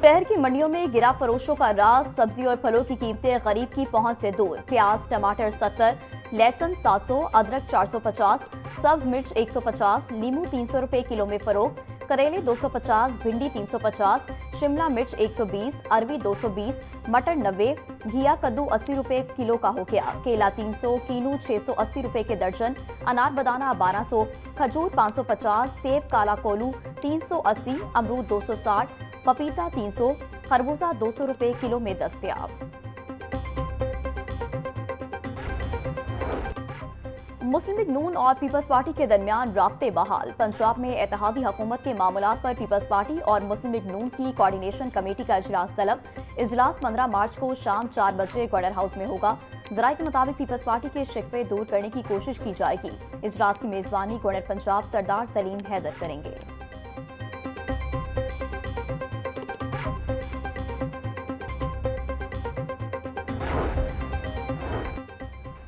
शहर की मंडियों में गिरा फरोशों का राज। सब्जी और फलों की कीमतें गरीब की पहुंच से दूर। प्याज टमाटर 70, लहसुन 700, अदरक 450, सब्ज मिर्च 150, नींबू 300 रुपए किलो में फरोख्त। करेले 250, भिंडी 350, शिमला मिर्च 120, अरवी 220, मटर 90, घिया कद्दू 80 रुपए किलो का हो गया। केला 300, कीनू 680 रुपए के दर्जन, अनार बदाना 1200, खजूर 550, सेब काला कोलू 380, अमरूद 260, पपीता 300, खरबूजा 200 रुपए किलो में दस्तयाब। मुस्लिम लीग नून और पीपल्स पार्टी के दरमियान राब्ते बहाल। पंजाब में इत्तेहादी हुकूमत के मामलात पर पीपल्स पार्टी और मुस्लिम लीग नून की कोऑर्डिनेशन कमेटी का इजलास तलब। इजलास 15 मार्च को शाम 4 बजे गवर्नर हाउस में होगा। जराये के मुताबिक पीपल्स पार्टी के शिकवे दूर करने की कोशिश की जाएगी। इजलास की मेजबानी गवर्नर पंजाब सरदार सलीम हैदर करेंगे।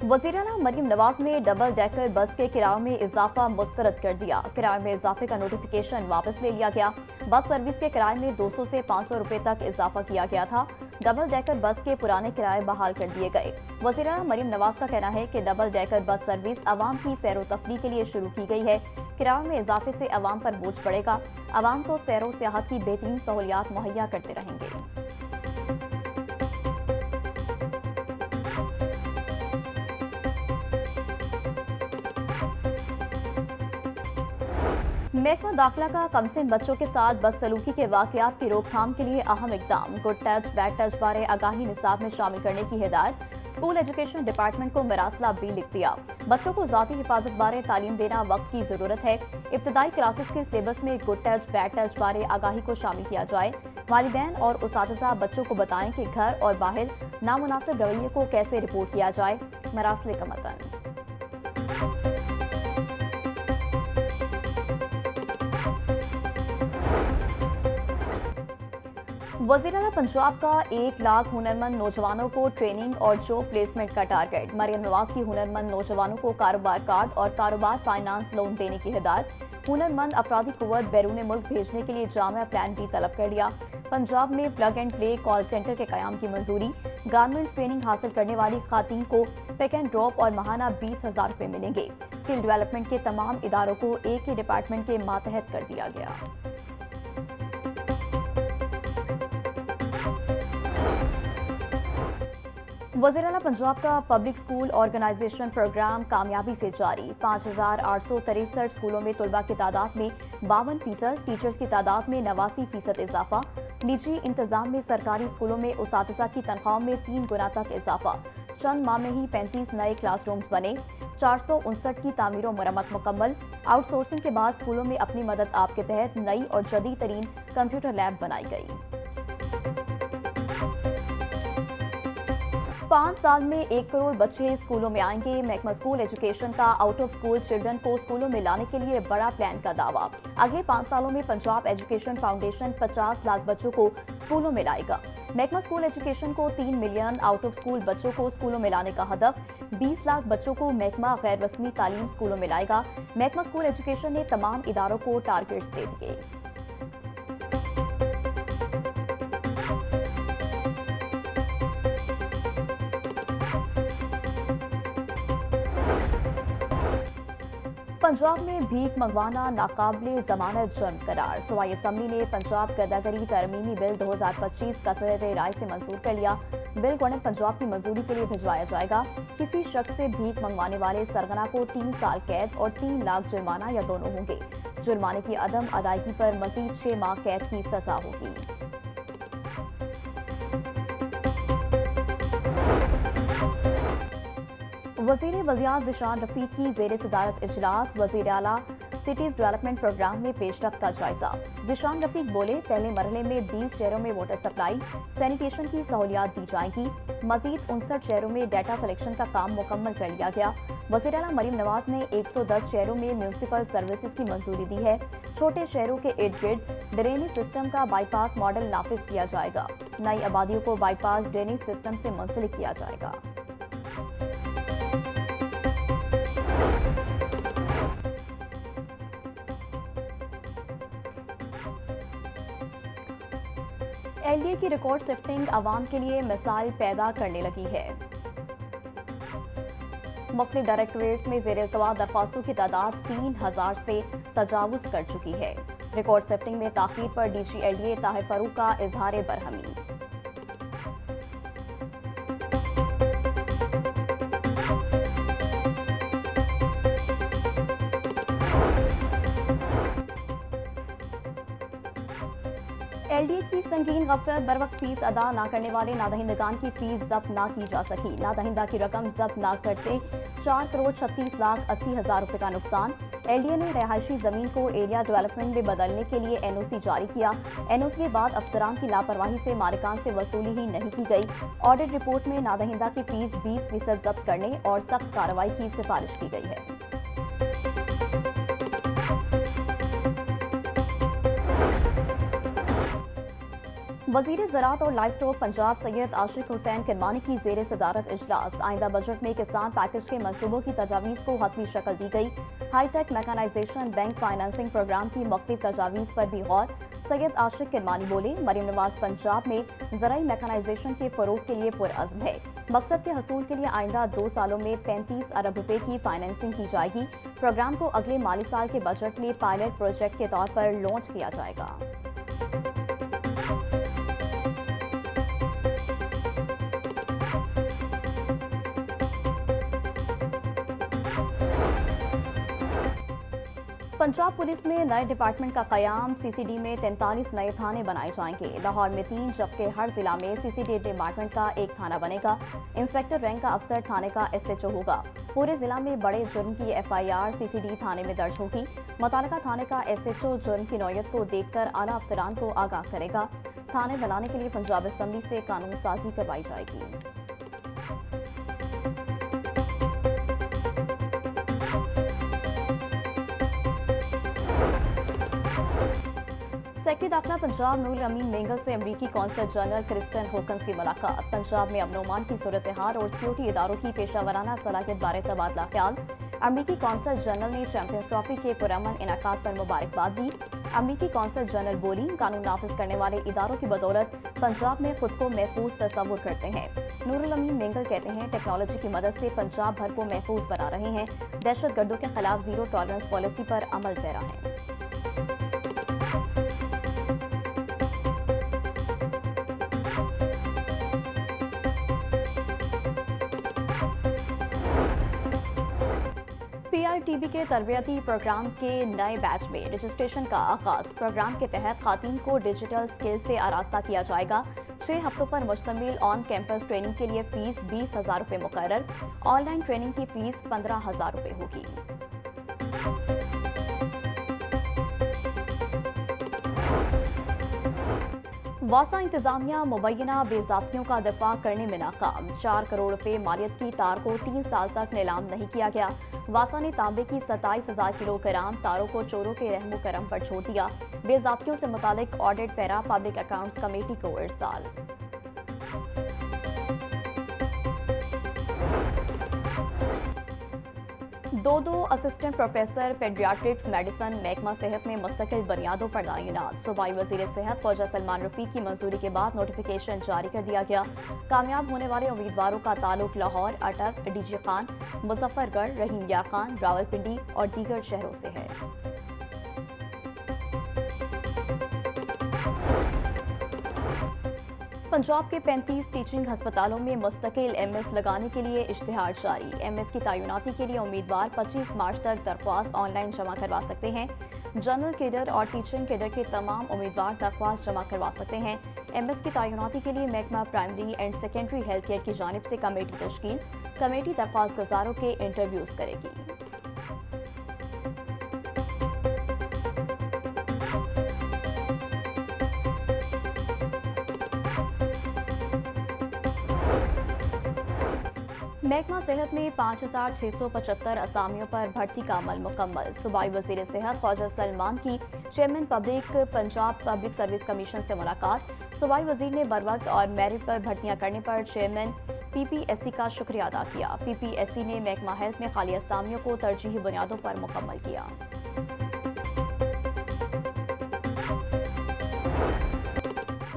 वज़ीर आला मरियम नवाज ने डबल डेकर बस के किराए में इजाफा मुस्तरद कर दिया। किराए में इजाफे का नोटिफिकेशन वापस ले लिया गया। बस सर्विस के किराए में 200 से 500 रुपए तक इजाफा किया गया था। डबल डेकर बस के पुराने किराए बहाल कर दिए गए। वज़ीर आला मरियम नवाज का कहना है कि डबल डेकर बस सर्विस अवाम की सैर व तफरीह के लिए शुरू की गई है। किराए में इजाफे से अवाम पर बोझ पड़ेगा। अवाम को सैर व सियाहत की बेहतरीन सहूलियात मुहैया करते रहेंगे। महकमा दाखिला का कमसिन बच्चों के साथ बदसलूकी के वाकयात की रोकथाम के लिए अहम इकदाम। गुड टच बैड टच बारे आगाही निसाब में शामिल करने की हिदायत। स्कूल एजुकेशन डिपार्टमेंट को मरासला भी लिख दिया। बच्चों को जाती हिफाजत बारे तालीम देना वक्त की जरूरत है। इब्तदाई क्लासेस के सिलेबस में गुड टच बैड टच बारे आगाही को शामिल किया जाए। वालिदैन और उसातिज़ा बच्चों को बताएं कि घर और बाहर नामुनासिब रवैये को कैसे रिपोर्ट किया जाए। मरासले का मतन। वज़ीर आला पंजाब का 1 लाख हुनरमंद नौजवानों को ट्रेनिंग और जॉब प्लेसमेंट का टारगेट। मरियम नवाज की हुनरमंद नौजवानों को कारोबार कार्ड और कारोबार फाइनेंस लोन देने की हिदायत। हुनरमंद अफरादी कुव्वत बैरून मुल्क भेजने के लिए जामिया प्लान भी तलब कर लिया। पंजाब में plug and play call centre के कयाम की मंजूरी। गारमेंट्स ट्रेनिंग हासिल करने वाली खातून को पिक एंड ड्रॉप और माहाना 20,000 रुपए मिलेंगे। स्किल डेवलपमेंट के तमाम इदारों को एक ही डिपार्टमेंट के मातहत कर दिया गया। वज़ीर आला पंजाब का पब्लिक स्कूल ऑर्गेनाइजेशन प्रोग्राम कामयाबी से जारी। 5,863 स्कूलों में तलबा की तादाद में 52%, टीचर्स की तादाद में 89% इजाफा। निजी इंतजाम में सरकारी स्कूलों में उसातिज़ा की तनख्वाहों में 3 गुना तक इजाफा। चंद माह में ही 35 नए क्लासरूम्स बने। 459 की तामीर और मरम्मत मुकम्मल। आउटसोर्सिंग के बाद स्कूलों में अपनी मदद आप के तहत नई और जदीद तरीन कंप्यूटर लैब बनाई गई। 5 साल में 1 करोड़ बच्चे स्कूलों में आएंगे। महकमा स्कूल एजुकेशन का आउट ऑफ स्कूल चिल्ड्रन को स्कूलों में लाने के लिए बड़ा प्लान का दावा। अगले 5 सालों में पंजाब एजुकेशन फाउंडेशन 50 लाख बच्चों को स्कूलों में लाएगा। महकमा स्कूल एजुकेशन को 3 मिलियन आउट ऑफ स्कूल बच्चों को स्कूलों में लाने का हदफ। 20 लाख बच्चों को महकमा गैर रस्मी तालीम स्कूलों में लाएगा। महकमा स्कूल एजुकेशन ने तमाम इदारों को टारगेट्स दे दिए। पंजाब में भीख मंगवाना नाकाबिले जमानत जुर्म करार। सूबाई असम्बली ने पंजाब गदागरी तरमीमी बिल 2025 कसरत राय से मंजूर कर लिया। बिल गवर्नर पंजाब की मंजूरी के लिए भिजवाया जाएगा। किसी शख्स से भीख मंगवाने वाले सरगना को 3 साल कैद और 3 लाख जुर्माना या दोनों होंगे। जुर्माने की अदम अदायगी पर मजीद 6 माह कैद की सजा होगी। वज़ीर वज़ियात ज़िशान रफ़ीक की ज़ेर सदारत इजलास। वज़ीर आला सिटीज़ डेवलपमेंट प्रोग्राम में पेशरफ्त का जायजा। ज़िशान रफ़ीक बोले, पहले मरहले में 20 शहरों में वाटर सप्लाई सैनिटेशन की सहूलियात दी जाएंगी। मजीद 59 शहरों में डाटा कलेक्शन का काम मुकम्मल कर लिया गया। वज़ीर आला मरियम नवाज ने 110 शहरों में म्यूनसिपल सर्विसेज की मंजूरी दी है। छोटे शहरों के इर्द गिर्द ड्रेनेज सिस्टम का बाईपास मॉडल नाफिज किया जाएगा। नई आबादियों को बाईपास ड्रेनेज सिस्टम से मुंसलिक किया जाएगा। एलडीए की रिकॉर्ड शिफ्टिंग आवाम के लिए मिसाल पैदा करने लगी है। मुख्तलिफ डायरेक्टोरेट्स में ज़ेर इल्तवा दरख्वास्तों की तादाद 3000 से तजावुज़ कर चुकी है। रिकॉर्ड शिफ्टिंग में ताख़ीर पर डीजी एलडीए ताहिर फरूक का इजहार बरहमी। एलडीए की संगीन गफलत, बर वक्त फीस अदा न करने वाले नादहिंदगान की फीस जब्त न की जा सकी। नादहिंदा की रकम जब्त न करते 4,36,80,000 रुपए का नुकसान। एलडीए ने रहायशी जमीन को एरिया डेवलपमेंट में बदलने के लिए एनओसी जारी किया। एनओसी के बाद अफसरान की लापरवाही से मालिकान से वसूली ही नहीं की गई। ऑडिट रिपोर्ट में नादहिंदा की फीस 20% जब्त करने और सख्त कार्रवाई की सिफारिश की गई है। वज़ीर ज़राअत और लाइफ स्टॉक पंजाब सैयद आशिक हुसैन किरमानी की ज़ेर सदारत इजलास। आइंदा बजट में किसान पैकेज के मंसूबों की तजावीज़ को हतमी शक्ल दी गई। High tech mechanisation bank financing program की मुख्तलिफ तजावीज़ पर भी गौर। सैयद आशिक किरमानी बोले, मरीम नवाज पंजाब में ज़राई मैकेनाइजेशन के फ़रोग के लिए पुरअज़्म है। मकसद के हसूल के लिए आइंदा 2 सालों में 35 अरब रुपए की फाइनेंसिंग की जाएगी। प्रोग्राम को अगले माली साल के बजट में पायलट प्रोजेक्ट के तौर पर लॉन्च किया जाएगा। पंजाब पुलिस में नए डिपार्टमेंट का कयाम। सीसीडी में 43 नए थाने बनाए जाएंगे। लाहौर में 3 जबकि हर जिला में सीसीडी डिपार्टमेंट का एक थाना बनेगा। इंस्पेक्टर रैंक का अफसर थाने का एसएचओ होगा। पूरे जिला में बड़े जुर्म की एफआईआर सीसीडी थाने में दर्ज होगी। मुतालिका थाने का एसएचओ जुर्म की नौयत को देखकर आला अफसरान को आगाह करेगा। थाने बनाने के लिए पंजाब असम्बली से कानून साजी करवाई जाएगी। सेक्रेटरी दाखिला पंजाब नूरुल अमीन मेंगल से अमरीकी कौंसल जनरल क्रिस्टन होकन्स की मुलाकात। पंजाब में अमन ओमान की सूरत हाल और सिक्योरिटी इदारों की पेशावराना सलाहियत बारे तबादला ख्याल। अमरीकी कौंसल जनरल ने चैंपियंस ट्रॉफी के पुरअमन इनाकात पर मुबारकबाद दी। अमरीकी कौंसल जनरल बोली, कानून नाफिज करने वाले इदारों की बदौलत पंजाब में खुद को महफूज तस्वुर करते हैं। नूरुल अमीन मेंगल कहते हैं, टेक्नोलॉजी की मदद से पंजाब भर को महफूज बना रहे हैं। दहशतगर्दों के खिलाफ जीरो टॉलरेंस पॉलिसी पर अमल पैरा है। पीआईटीबी के तरबियती प्रोग्राम के नए बैच में रजिस्ट्रेशन का आगाज। प्रोग्राम के तहत खातून को डिजिटल स्किल से आरास्ता किया जाएगा। 6 हफ्तों पर मुश्तमिल ऑन कैंपस ट्रेनिंग के लिए फीस 20,000 रुपये मुकर्रर। ऑनलाइन ट्रेनिंग की फीस 15,000 रुपये होगी। वासा इंतजामिया मुबैना बेज़ाब्तियों का दफा करने में नाकाम। 4 करोड़ रुपए मालियत की तार को 3 साल तक नीलाम नहीं किया गया। वासा ने तांबे की 27,000 किलोग्राम तारों को चोरों के रहमो करम पर छोड़ दिया। बेज़ाब्तियों से मुतालिक audit para public accounts committee को इरसाल। दो असिस्टेंट प्रोफेसर पेडियाट्रिक्स मेडिसन महकमा सेहत में मुस्तकिल बुनियादों पर तैनात। सूबाई वजीर सेहत ख्वाजा सलमान रफीक की मंजूरी के बाद नोटिफिकेशन जारी कर दिया गया। कामयाब होने वाले उम्मीदवारों का ताल्लुक लाहौर, अटक, डीजी खान, मुजफ्फरगढ़, रहीम यार खान, रावलपिंडी और दीगर शहरों से है। पंजाब के 35 टीचिंग अस्पतालों में मुस्तकिल एमएस लगाने के लिए इश्तिहार जारी। एमएस की तैनाती के लिए उम्मीदवार 25 मार्च तक दरख्वास्त ऑनलाइन जमा करवा सकते हैं। जनरल कैडर और टीचिंग कैडर के तमाम उम्मीदवार दरख्वास्त जमा करवा सकते हैं। एमएस की तैनाती के लिए महकमा primary and secondary health care की जानिब से कमेटी तश्कील। कमेटी दरख्वास्त गुजारों के इंटरव्यूज करेगी। महकमा सेहत में 5,675 असामियों पर भर्ती का अमल मुकम्मल। सूबाई वजीर सेहत ख्वाजा सलमान की chairman Punjab public service commission से मुलाकात। सूबाई वजीर ने बरवक्त और मेरिट पर भर्तियां करने पर चेयरमैन पीपीएससी का शुक्रिया अदा किया। पीपीएससी ने महकमा हेल्थ में खाली असामियों को तरजीही बुनियादों पर मुकम्मल किया।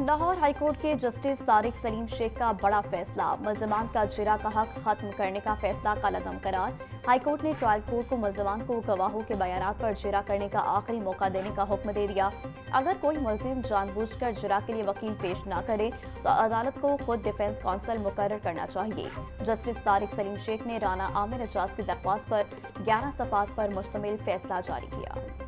लाहौर हाईकोर्ट के जस्टिस तारिक सलीम शेख का बड़ा फैसला, मुल्जमान का जिरा का हक खत्म करने का फैसला कलअदम करार। हाईकोर्ट ने ट्रायल कोर्ट को मुल्जमान को गवाहों के बयानात पर जिरा करने का आखिरी मौका देने का हुक्म दे दिया। अगर कोई मुल्जिम जानबूझकर जिरा के लिए वकील पेश न करे तो अदालत को खुद डिफेंस काउंसिल मुकर्रर करना चाहिए। जस्टिस तारिक सलीम शेख ने राना आमिर एजाज की दरख्वास्त पर 11 सफ़ात पर मुश्तमिल फैसला जारी किया।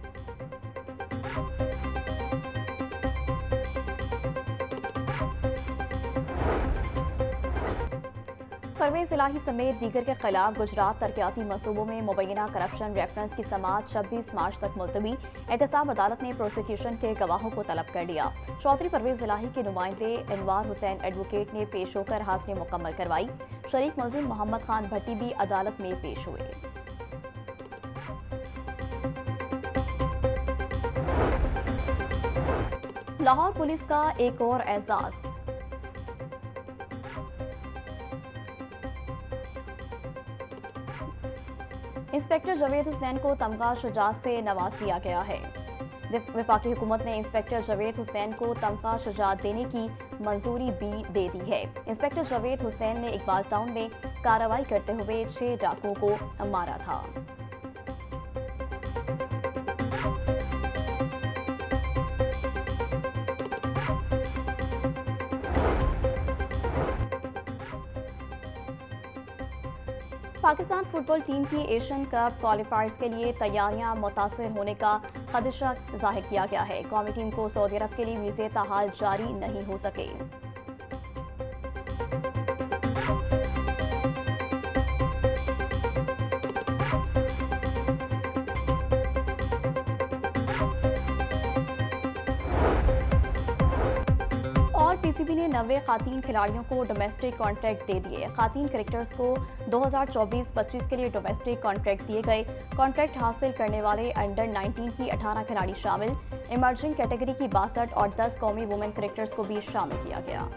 परवेज इलाही समेत दीगर के खिलाफ गुजरात तरक्याती मंसूबों में मुबैना करप्शन रेफरेंस की समाअत 26 मार्च तक मुलतवी। एहतसाब अदालत ने प्रोसिक्यूशन के गवाहों को तलब कर लिया। चौधरी परवेज इलाही के नुमाइंदे अनवार हुसैन एडवोकेट ने पेश होकर हाजिरी मुकम्मल करवाई। शरीक मुलजिम मोहम्मद खान भट्टी भी अदालत में पेश हुए। लाहौर पुलिस का एक और एजाज, इंस्पेक्टर जावेद हुसैन को तमगा शुजात से नवाज दिया गया है। वफाकी हुकूमत ने इंस्पेक्टर जावेद हुसैन को तमगा शुजात देने की मंजूरी भी दे दी है। इंस्पेक्टर जावेद हुसैन ने इकबाल टाउन में कार्रवाई करते हुए 6 डाकुओं को मारा था। पाकिस्तान फुटबॉल टीम की एशियन कप क्वालिफायर्स के लिए तैयारियां मुतासिर होने का खदशा जाहिर किया गया है। कौमी टीम को सऊदी अरब के लिए वीज़े ताहाल जारी नहीं हो सके। पीसीबी ने 90 खातीन खिलाड़ियों को डोमेस्टिक कॉन्ट्रैक्ट दे दिए। खातीन क्रिकेटर्स को 2024-25 के लिए डोमेस्टिक कॉन्ट्रैक्ट दिए गए। कॉन्ट्रैक्ट हासिल करने वाले अंडर 19 की 18 खिलाड़ी शामिल। इमर्जिंग कैटेगरी की 62 और 10 कौमी वुमेन क्रिकेटर्स को भी शामिल किया गया।